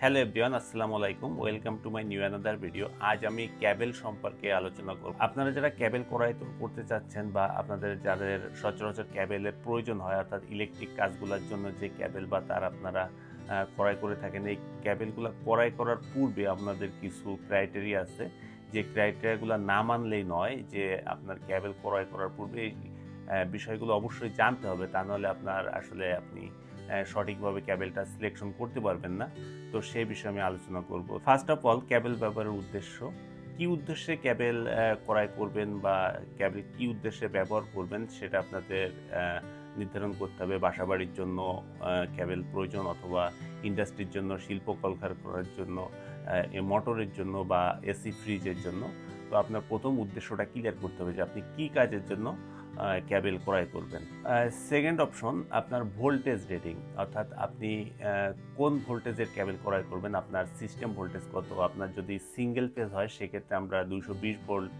Hello everyone, আসসালামু আলাইকুম। Welcome to my new another video. আজ আমি ক্যাবেল সম্পর্কে আলোচনা করব। আপনারা যারা ক্যাবেল ক্রয় করতে চাচ্ছেন বা যাদের সচরাচর ক্যাবেলের প্রয়োজন হয়, অর্থাৎ ইলেকট্রিক কাজগুলোর জন্য যে ক্যাবেল বা তার আপনারা ক্রয় করে থাকেন, এই ক্যাবেলগুলো ক্রয় করার পূর্বে আপনাদের কিছু ক্রাইটেরিয়া আছে, যে ক্রাইটেরিয়াগুলো না মানলেই নয়। যে আপনার ক্যাবেল ক্রয় করার পূর্বে এই বিষয়গুলো অবশ্যই জানতে হবে, তা নাহলে আপনি সঠিকভাবে ক্যাবেলটা সিলেকশন করতে পারবেন না। তো সেই বিষয়ে আমি আলোচনা করব। ফার্স্ট অফ অল, ক্যাবেল ব্যবহারের উদ্দেশ্য, কি উদ্দেশ্যে ক্যাবেল ক্রয় করবেন বা ক্যাবেল কি উদ্দেশ্যে ব্যবহার করবেন সেটা আপনাদের নির্ধারণ করতে হবে। বাসাবাড়ির জন্য ক্যাবেল প্রয়োজন, অথবা ইন্ডাস্ট্রির জন্য, শিল্প কলকারখানার জন্য, মোটরের জন্য বা এসি ফ্রিজের জন্য। তো আপনার প্রথম উদ্দেশ্যটা ক্লিয়ার করতে হবে যে আপনি কি কাজের জন্য ক্যাবেল ক্রয় করবেন। সেকেন্ড অপশন, আপনার ভোল্টেজ রেটিং, অর্থাৎ আপনি কোন ভোল্টেজের ক্যাবেল ক্রয় করবেন, আপনার সিস্টেম ভোল্টেজ কত। আপনার যদি সিঙ্গেল ফেজ হয় সেক্ষেত্রে আমরা 220 ভোল্ট,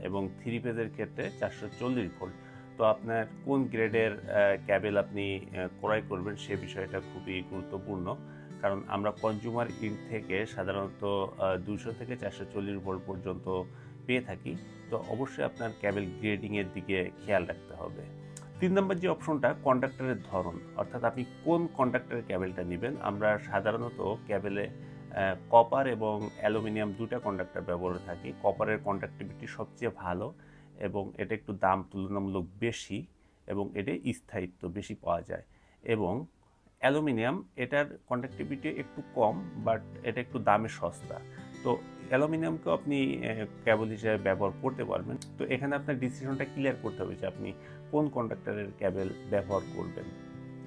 এবং থ্রি ফেজের ক্ষেত্রে 440 ভোল্ট। তো আপনার কোন গ্রেডের ক্যাবেল আপনি ক্রয় করবেন সে বিষয়টা খুবই গুরুত্বপূর্ণ, কারণ আমরা কনজিউমার ইন্ড থেকে সাধারণত 200 থেকে 440 ভোল্ট পর্যন্ত পেয়ে থাকি। তো অবশ্যই আপনার ক্যাবেল গ্রেডিংয়ের দিকে খেয়াল রাখতে হবে। 3 নম্বর যে অপশনটা, কন্ডাক্টরের ধরন, অর্থাৎ আপনি কোন কন্ডাক্টরের ক্যাবেলটা নেবেন। আমরা সাধারণত ক্যাবেলে কপার এবং অ্যালুমিনিয়াম দুটা কন্ডাক্টর ব্যবহার থাকি। কপারের কন্ডাক্টিভিটি সবচেয়ে ভালো এবং এটা একটু দাম তুলনামূলক বেশি, এবং এটা স্থায়িত্ব বেশি পাওয়া যায়। এবং অ্যালুমিনিয়াম, এটার কন্ডাক্টিভিটি একটু কম, বাট এটা একটু দামে সস্তা। তো অ্যালুমিনিয়ামকেও আপনি ক্যাবেল হিসেবে ব্যবহার করতে পারবেন। তো এখানে আপনার ডিসিশনটা ক্লিয়ার করতে হবে যে আপনি কোন কন্ডাক্টরের ক্যাবেল ব্যবহার করবেন।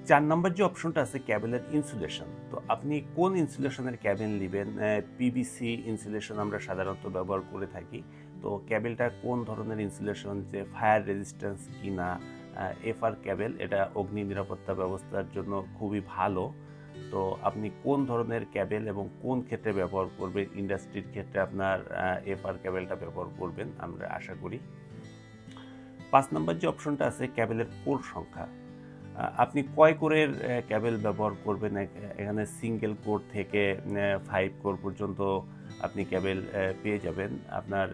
4 নম্বর যে অপশনটা আছে, ক্যাবেলের ইনসুলেশন। তো আপনি কোন ইনসুলেশনের ক্যাবেল নেবেন। পিভিসি ইনসুলেশন আমরা সাধারণত ব্যবহার করে থাকি। তো ক্যাবেলটা কোন ধরনের ইনসুলেশন, যে ফায়ার রেজিস্ট্যান্স কিনা। এফআর ক্যাবেল, এটা অগ্নি নিরাপত্তা ব্যবস্থার জন্য খুবই ভালো। তো আপনি কোন ধরনের ক্যাবেল এবং কোন ক্ষেত্রে ব্যবহার করবেন, ইন্ডাস্ট্রির ক্ষেত্রে আপনার এফআর ক্যাবেলটা ব্যবহার করবেন আমরা আশা করি। 5 নম্বর যে অপশনটা আছে, ক্যাবেলের কোর সংখ্যা। আপনি কয় কোরের ক্যাবেল ব্যবহার করবেন। এখানে সিঙ্গেল কোর থেকে 5 কোর পর্যন্ত আপনি ক্যাবেল পেয়ে যাবেন। আপনার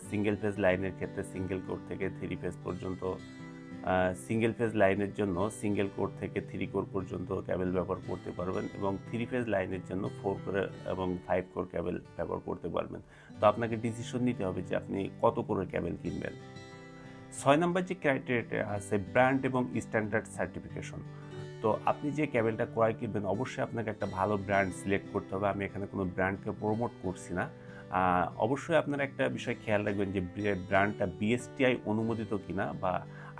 সিঙ্গেল ফেজ লাইনের ক্ষেত্রে সিঙ্গেল কোর থেকে 3 ফেজ পর্যন্ত, সিঙ্গেল ফেজ লাইনের জন্য সিঙ্গেল কোর থেকে 3 কোর পর্যন্ত ক্যাবেল ব্যবহার করতে পারবেন, এবং 3 ফেজ লাইনের জন্য 4 কোর এবং 5 কোর ক্যাবেল ব্যবহার করতে পারবেন। তো আপনাকে ডিসিশন নিতে হবে যে আপনি কত কোরের ক্যাবেল কিনবেন। 6 নম্বর যে ক্রাইটেরিয়াটা আছে, ব্র্যান্ড এবং স্ট্যান্ডার্ড সার্টিফিকেশন। তো আপনি যে ক্যাবেলটা ক্রয় করবেন অবশ্যই আপনাকে একটা ভালো ব্র্যান্ড সিলেক্ট করতে হবে। আমি এখানে কোনো ব্র্যান্ডকে প্রমোট করছি না। অবশ্যই আপনারা একটা বিষয় খেয়াল রাখবেন যে ব্র্যান্ডটা বিএসটিআই অনুমোদিত কিনা বা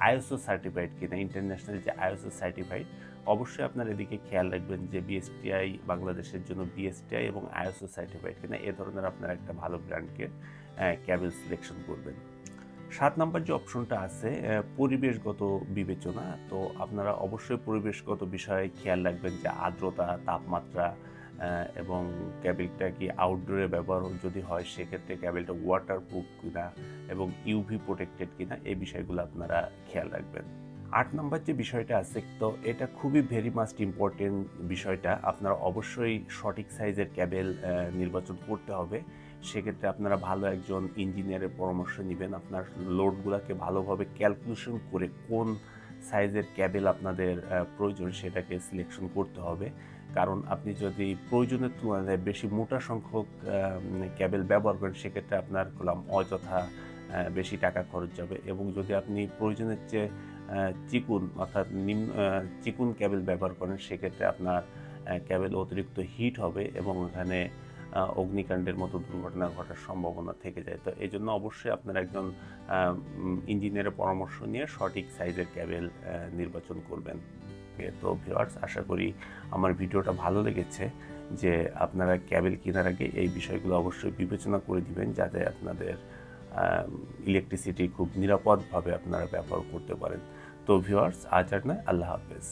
আইএসও সার্টিফাইড কিনা, ইন্টারন্যাশনাল যে আইএসও সার্টিফাইড। অবশ্যই আপনার এদিকে খেয়াল রাখবেন যে বিএসটিআই বাংলাদেশের জন্য বিএসটিআই এবং আইএসও সার্টিফাইড কিনা, এ ধরনের আপনারা একটা ভালো ব্র্যান্ডকে ক্যাবেল সিলেকশন করবেন। 7 নম্বর যে অপশনটা আছে, পরিবেশগত বিবেচনা। তো আপনারা অবশ্যই পরিবেশগত বিষয়ে খেয়াল রাখবেন যে আর্দ্রতা, তাপমাত্রা, এবং ক্যাবেলটা কি আউটডোরে ব্যবহার যদি হয় সেক্ষেত্রে ক্যাবেলটা ওয়াটারপ্রুফ কিনা এবং ইউভি প্রোটেক্টেড কিনা, এই বিষয়গুলো আপনারা খেয়াল রাখবেন। 8 নম্বর যে বিষয়টা আছে, তো এটা খুবই ভেরি মাস্ট ইম্পর্টেন্ট বিষয়টা, আপনারা অবশ্যই সঠিক সাইজের ক্যাবেল নির্বাচন করতে হবে। সেক্ষেত্রে আপনারা ভালো একজন ইঞ্জিনিয়ারের পরামর্শ নেবেন। আপনার লোডগুলোকে ভালোভাবে ক্যালকুলেশন করে কোন সাইজের ক্যাবেল আপনাদের প্রয়োজন সেটাকে সিলেকশন করতে হবে। কারণ আপনি যদি প্রয়োজনের তুলনায় বেশি মোটা সংখ্যক ক্যাবেল ব্যবহার করেন সেক্ষেত্রে আপনার অযথা বেশি টাকা খরচ যাবে, এবং যদি আপনি প্রয়োজনের চেয়ে চিকুন অর্থাৎ চিকুন ক্যাবেল ব্যবহার করেন সেক্ষেত্রে আপনার ক্যাবেল অতিরিক্ত হিট হবে এবং এখানে অগ্নিকাণ্ডের মতো দুর্ঘটনা ঘটার সম্ভাবনা থেকে যায়। তো এই জন্য অবশ্যই আপনারা একজন ইঞ্জিনিয়ারের পরামর্শ নিয়ে সঠিক সাইজের ক্যাবেল নির্বাচন করবেন। তো ভিউয়ার্স, আশা করি আমার ভিডিওটা ভালো লেগেছে, যে আপনারা ক্যাবেল কেনার আগে এই বিষয়গুলো অবশ্যই বিবেচনা করে দিবেন, যাতে আপনাদের ইলেকট্রিসিটি খুব নিরাপদভাবে আপনারা ব্যবহার করতে পারেন। তো ভিউয়ার্স, আজ আর নয়, আল্লাহ হাফেজ।